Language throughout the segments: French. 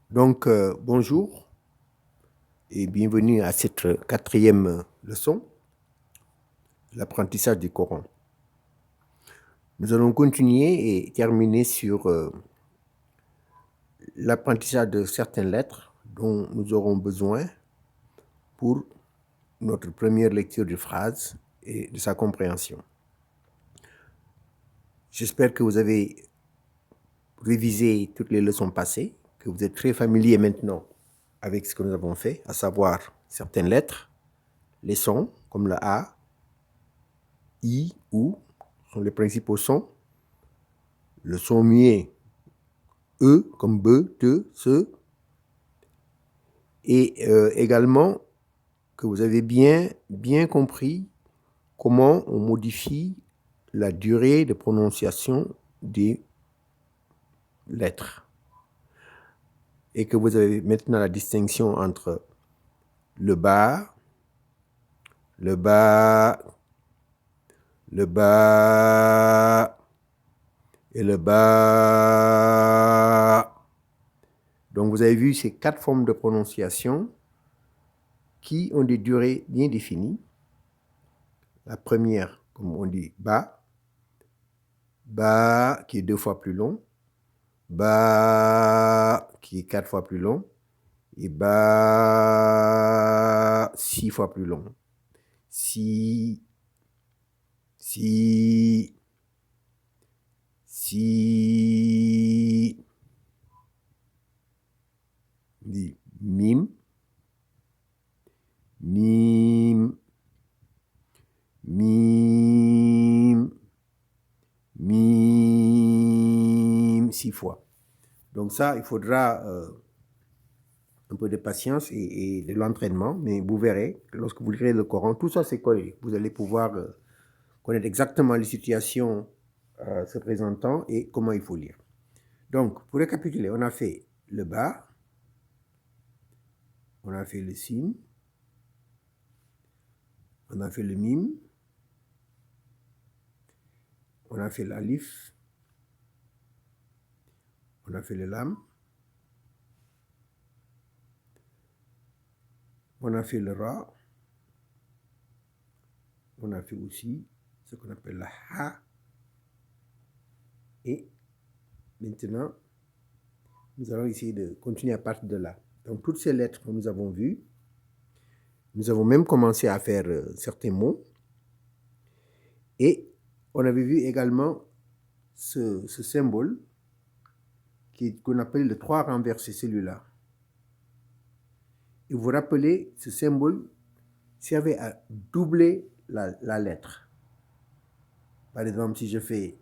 Bonjour et bienvenue à cette quatrième leçon, l'apprentissage du Coran. Nous allons continuer et terminer sur l'apprentissage de certaines lettres dont nous aurons besoin pour notre première lecture de phrase et de sa compréhension. J'espère que vous avez révisé toutes les leçons passées, que vous êtes très familier maintenant avec ce que nous avons fait, à savoir certaines lettres, les sons comme le A, I, OU sont les principaux sons. Le son muet E comme be, te, se. Et également que vous avez bien compris comment on modifie la durée de prononciation des lettres. Et que vous avez maintenant la distinction entre le bas, le bas, le bas et le bas. Donc vous avez vu ces 4 formes de prononciation qui ont des durées bien définies. La première, comme on dit, ba, ba qui est 2 fois plus long, ba qui est 4 fois plus long, et ba 6 fois plus long. Si, si, si, dit mim, mim, mim, mim, 6 fois. Donc ça, il faudra un peu de patience et de l'entraînement, mais vous verrez, lorsque vous lirez le Coran, tout ça c'est collé. Vous allez pouvoir connaître exactement les situations se présentant et comment il faut lire. Donc, pour récapituler, on a fait le ba, on a fait le sin, on a fait le mim, on a fait l'alif, on a fait le lam, on a fait le ra, on a fait aussi ce qu'on appelle la ha, et maintenant, nous allons essayer de continuer à partir de là. Donc, toutes ces lettres que nous avons vues, nous avons même commencé à faire certains mots, et on avait vu également ce symbole qu'on appelle le 3 renversé, celui-là. Et vous vous rappelez, ce symbole servait à doubler la lettre. Par exemple, si je fais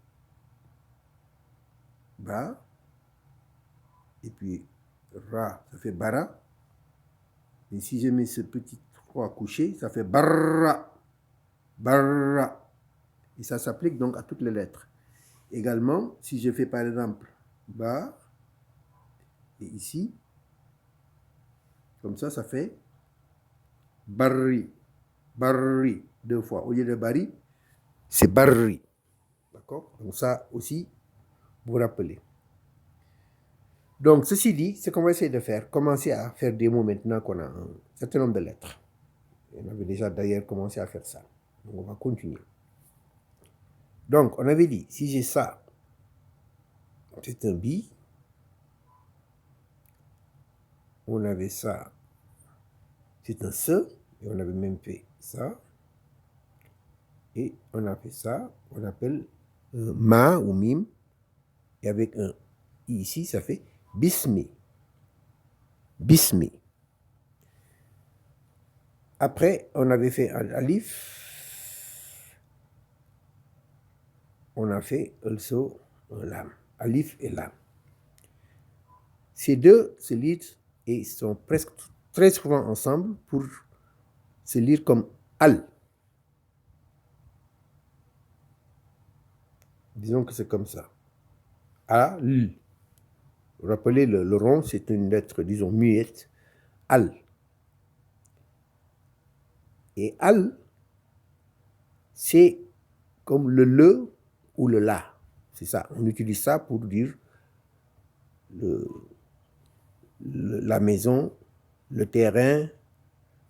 ba, et puis ra, ça fait bara. Et si je mets ce petit 3 couché, ça fait barra, barra. Et ça s'applique donc à toutes les lettres. Également, si je fais par exemple ba, et ici, comme ça fait barri, barri, 2 fois. Au lieu de bari, c'est barri. D'accord? Donc ça aussi, vous vous rappelez. Donc, ceci dit, ce qu'on va essayer de faire, commencer à faire des mots maintenant qu'on a un certain nombre de lettres. On avait déjà d'ailleurs commencé à faire ça. Donc, on va continuer. Donc, on avait dit, si j'ai ça, c'est un bi. On avait ça, c'est un se. Et on avait même fait ça. Et on a fait ça, on appelle ma ou mim. Et avec un i ici, ça fait bismi. Bismi. Après, on avait fait un alif. On a fait also un lam. Alif et lam. Ces deux se lisent et sont presque très souvent ensemble pour se lire comme al. Disons que c'est comme ça. A, l. Vous rappelez, le rond, c'est une lettre, disons, muette. Al. Et al, c'est comme le ou le la. C'est ça. On utilise ça pour dire la maison, le terrain,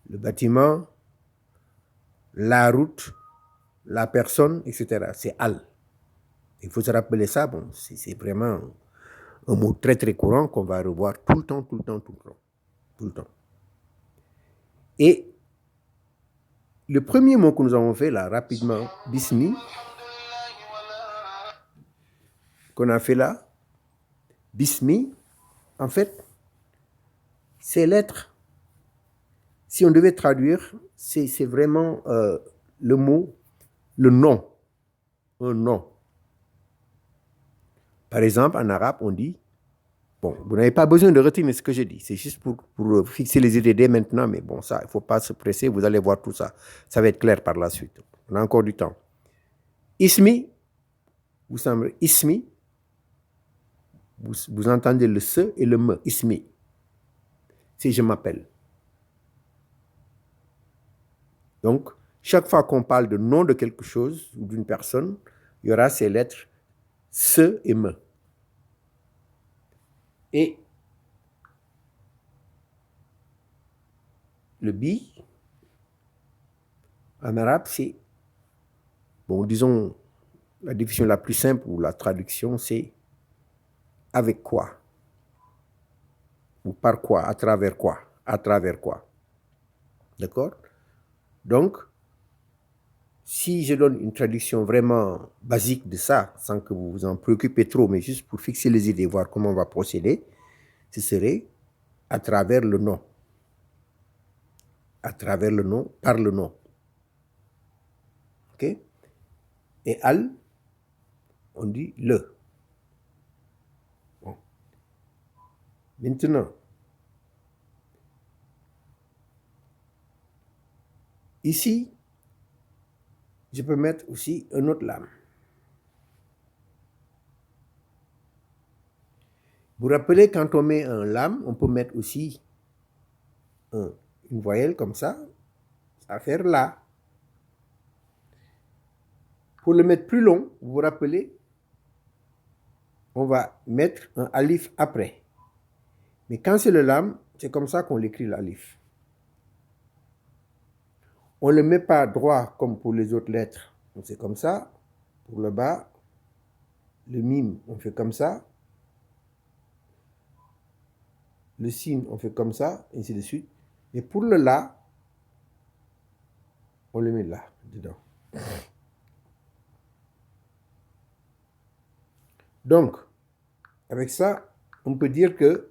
le bâtiment, la route, la personne, etc. C'est al. Il faut se rappeler ça. Bon, c'est vraiment un mot très très courant qu'on va revoir tout le temps, tout le temps, tout le temps. Tout le temps. Et le premier mot que nous avons fait là, rapidement, bismi, qu'on a fait là, bismi, en fait, ces lettres, si on devait traduire, c'est vraiment le mot, le nom, un nom. Par exemple, en arabe, on dit, bon, vous n'avez pas besoin de retenir ce que je dis, c'est juste pour fixer les idées dès maintenant, mais bon, ça, il ne faut pas se presser, vous allez voir tout ça. Ça va être clair par la suite. On a encore du temps. Ismi, vous semblez, ismi, vous entendez le se et le me, ismi. Si je m'appelle. Donc, chaque fois qu'on parle de nom de quelque chose ou d'une personne, il y aura ces lettres se et me. Et le bi, en arabe, c'est, bon, disons, la définition la plus simple ou la traduction, c'est avec quoi? Ou par quoi? À travers quoi? À travers quoi? D'accord? Donc, si je donne une traduction vraiment basique de ça, sans que vous vous en préoccupez trop, mais juste pour fixer les idées, voir comment on va procéder, ce serait à travers le nom. À travers le nom, par le nom. Ok? Et al, on dit le. Bon. Maintenant, ici, je peux mettre aussi un autre lame. Vous vous rappelez, quand on met un lame, on peut mettre aussi une voyelle comme ça va faire la. Pour le mettre plus long, vous vous rappelez, on va mettre un alif après. Mais quand c'est le lame, c'est comme ça qu'on l'écrit l'alif. On ne le met pas droit comme pour les autres lettres. C'est comme ça. Pour le bas, le mime, on fait comme ça. Le sin, on fait comme ça, et ainsi de suite. Et pour le la, on le met là, dedans. Donc, avec ça, on peut dire que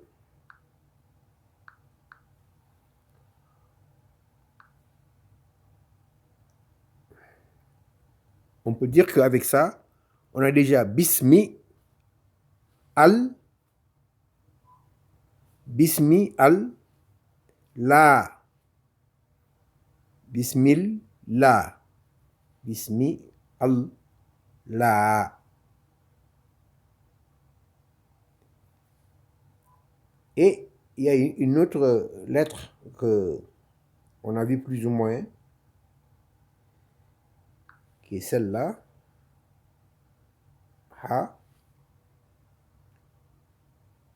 qu'avec ça, on a déjà bismi al, la, bismil la, bismi al, la. Et il y a une autre lettre que on a vu plus ou moins, qui est celle-là, ha,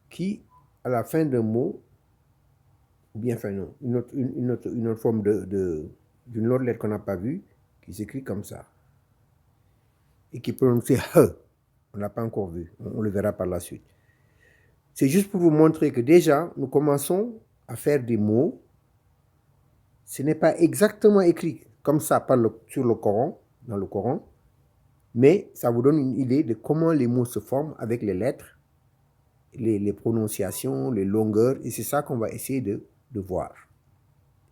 qui, à la fin d'un mot, ou bien, enfin non, une autre forme d'une autre lettre qu'on n'a pas vue, qui s'écrit comme ça, et qui est prononcée he. On ne l'a pas encore vu, on le verra par la suite. C'est juste pour vous montrer que déjà, nous commençons à faire des mots. Ce n'est pas exactement écrit comme ça sur le Coran, dans le Coran, mais ça vous donne une idée de comment les mots se forment avec les lettres, les prononciations, les longueurs, et c'est ça qu'on va essayer de voir.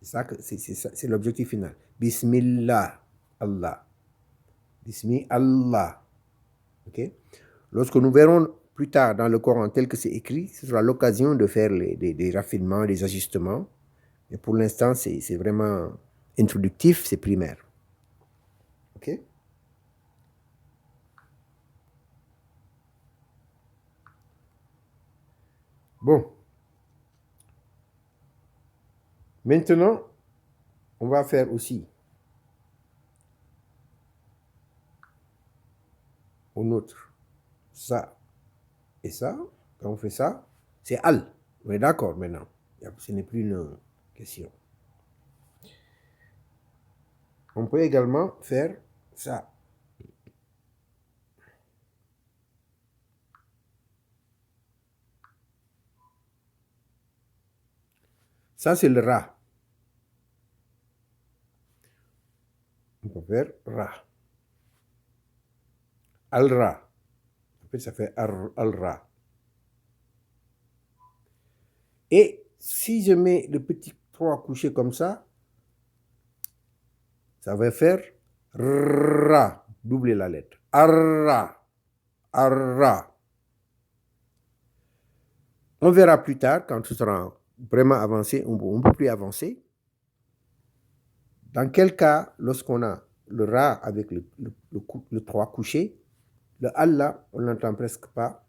C'est l'objectif final. Bismillah, Allah. Bismi Allah. Okay? Lorsque nous verrons plus tard dans le Coran tel que c'est écrit, ce sera l'occasion de faire des raffinements, des ajustements. Mais pour l'instant, c'est vraiment introductif, c'est primaire. OK? Bon. Maintenant, on va faire aussi un autre. Ça et ça. Quand on fait ça, c'est al. On est d'accord maintenant. Ce n'est plus une question. On peut également faire ça. Ça, c'est le Ra. On peut faire Ra. Al-Ra. Après, ça fait Al-Ra. Et si je mets le petit 3 couché comme ça va faire Ra. Doubler la lettre. Arra. Arra. On verra plus tard, quand ce sera vraiment avancé, un peu plus avancé, dans quel cas, lorsqu'on a le Ra avec le 3 couché, le Allah, on n'entend presque pas,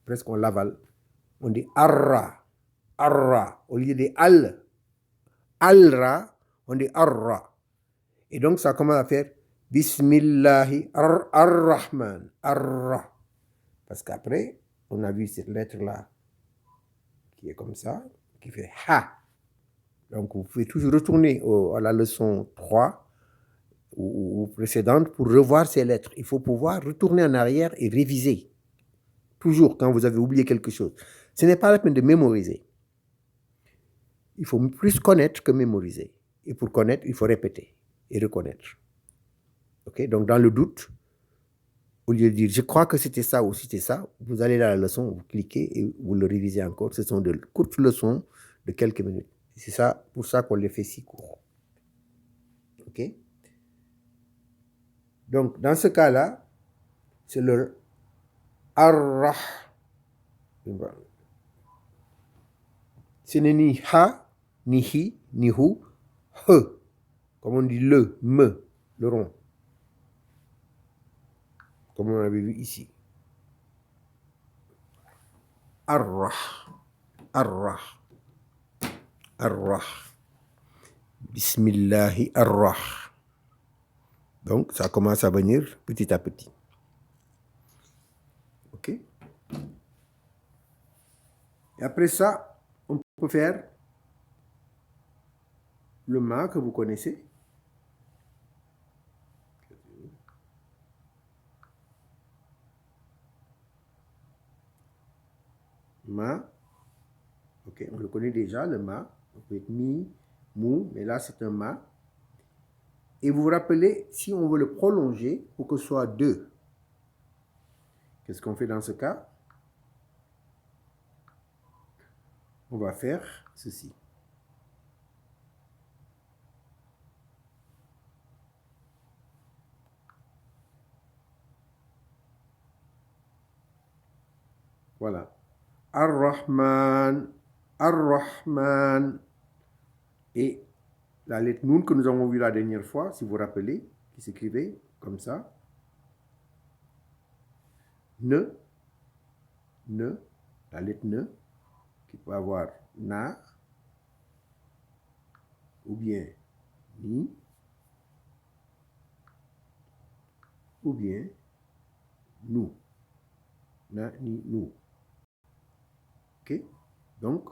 presque on l'avale. On dit Arra. Arra. Au lieu de Al-Ra, on dit Arra. Et donc, ça commence à faire Bismillahi ar-Rahman. Arra. Parce qu'après, on a vu cette lettre-là qui est comme ça, qui fait Ha. Donc, vous pouvez toujours retourner à la leçon 3 ou précédente pour revoir ces lettres. Il faut pouvoir retourner en arrière et réviser. Toujours quand vous avez oublié quelque chose. Ce n'est pas la peine de mémoriser. Il faut plus connaître que mémoriser. Et pour connaître, il faut répéter et reconnaître. Okay? Donc, dans le doute, au lieu de dire je crois que c'était ça ou c'était ça, vous allez dans la leçon, vous cliquez et vous le révisez encore. Ce sont de courtes leçons de quelques minutes. C'est ça, pour ça qu'on les fait si court. OK? Donc, dans ce cas-là, c'est le arrah. Ce n'est ni ha, ni hi, ni hu, he. Comme on dit le, me, le rond. Comme on avait vu ici. Arrah. Arrah. Arrah. Bismillahi arrah. Donc, ça commence à venir petit à petit. OK? Et après ça, on peut faire le ma que vous connaissez. Ma. OK, on le connaît déjà, le ma. On peut être mi, mou, mais là, c'est un ma. Et vous vous rappelez, si on veut le prolonger pour que ce soit 2, qu'est-ce qu'on fait dans ce cas? On va faire ceci. Voilà. Ar-Rahman, Ar-Rahman. Et la lettre Noun que nous avons vue la dernière fois, si vous vous rappelez, qui s'écrivait comme ça. Ne, la lettre ne, qui peut avoir na, ou bien ni, ou bien nous. Na, ni, nous. OK? Donc,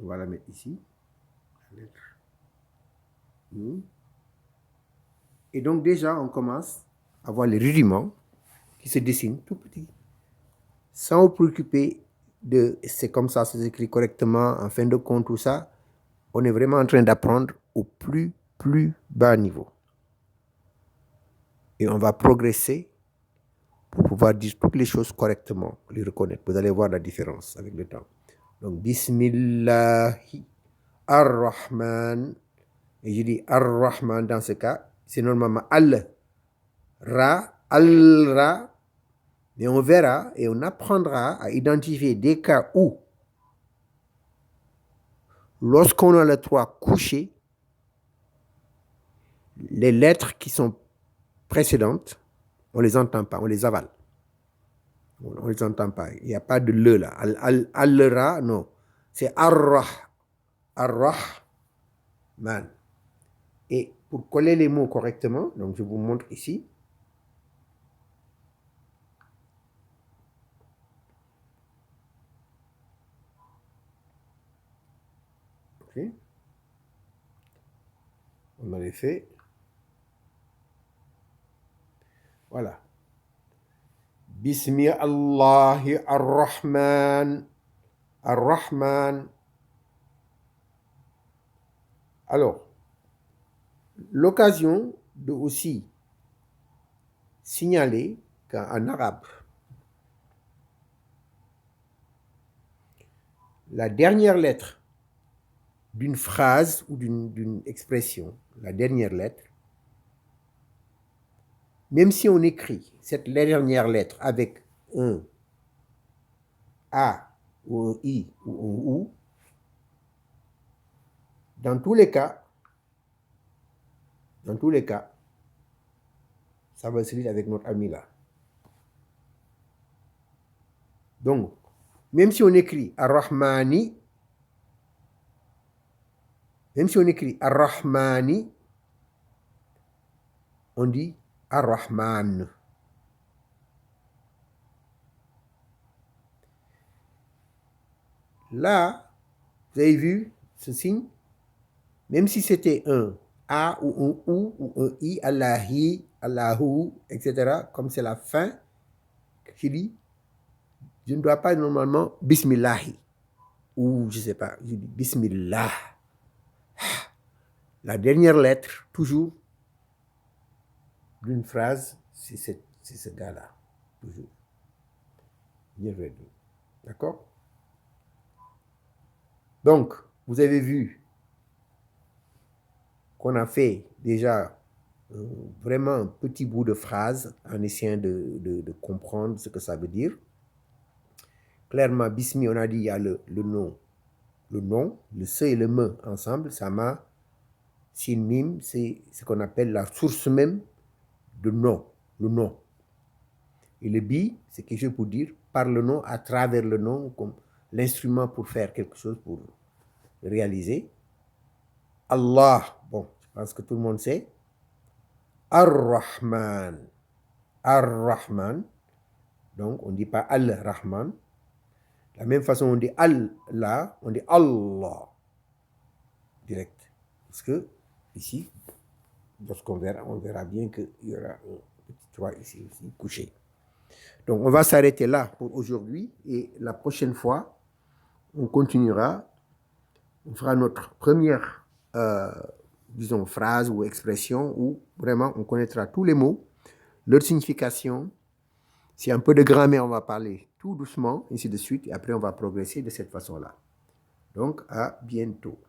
on va la mettre ici. La lettre nous. Et donc, déjà, on commence à voir les rudiments qui se dessinent tout petits. Sans vous préoccuper de c'est comme ça, c'est écrit correctement, en fin de compte, tout ça. On est vraiment en train d'apprendre au plus bas niveau. Et on va progresser pour pouvoir dire toutes les choses correctement, les reconnaître. Vous allez voir la différence avec le temps. Donc, Bismillahi ar-Rahman. Et je dis ar-Rahman dans ce cas, c'est normalement al-Ra, al-Ra. Mais on verra et on apprendra à identifier des cas où, lorsqu'on a le 3 couché, les lettres qui sont précédentes, on ne les entend pas, on les avale. On ne les entend pas. Il n'y a pas de le là. Al-Ra, non. C'est Ar-Rah. Ar-Rahman. Et pour coller les mots correctement, donc je vous montre ici. Ok. On avait fait. Voilà. Bismi Allahi ar-Rahman. Ar-Rahman. Alors, l'occasion de aussi signaler qu'en arabe, la dernière lettre d'une phrase ou d'une expression, la dernière lettre, même si on écrit cette dernière lettre avec un A ou un I ou un OU, dans tous les cas, ça va se lire avec notre ami là. Donc, même si on écrit Ar-Rahmani, on dit Ar-Rahman. Là, vous avez vu ce signe? Même si c'était un A ou un OU ou un I, Allahi, Allahu, etc., comme c'est la fin, je dis, je ne dois pas normalement Bismillahi. Ou je ne sais pas, je dis Bismillah. La dernière lettre, toujours, d'une phrase, c'est ce gars-là. Toujours. D'accord? Donc, vous avez vu qu'on a fait déjà vraiment un petit bout de phrase en essayant de comprendre ce que ça veut dire. Clairement, Bismi, on a dit, il y a le nom, le se et le me ensemble, sama, sin, mim, c'est ce qu'on appelle la source même de nom, le nom. Et le bi, c'est quelque chose pour dire par le nom, à travers le nom, comme l'instrument pour faire quelque chose, pour réaliser. Allah, bon, je pense que tout le monde sait. Ar-Rahman. Ar-Rahman. Donc, on ne dit pas Al-Rahman. De la même façon, on dit Allah, on dit Allah. Direct. Parce que, ici, lorsqu'on verra, on verra bien qu'il y aura un petit 3 ici aussi, couché. Donc, on va s'arrêter là pour aujourd'hui. Et la prochaine fois, on continuera. On fera notre première, disons, phrase ou expression où vraiment on connaîtra tous les mots, leur signification. Si un peu de grammaire, on va parler tout doucement, ainsi de suite. Et après, on va progresser de cette façon-là. Donc, à bientôt.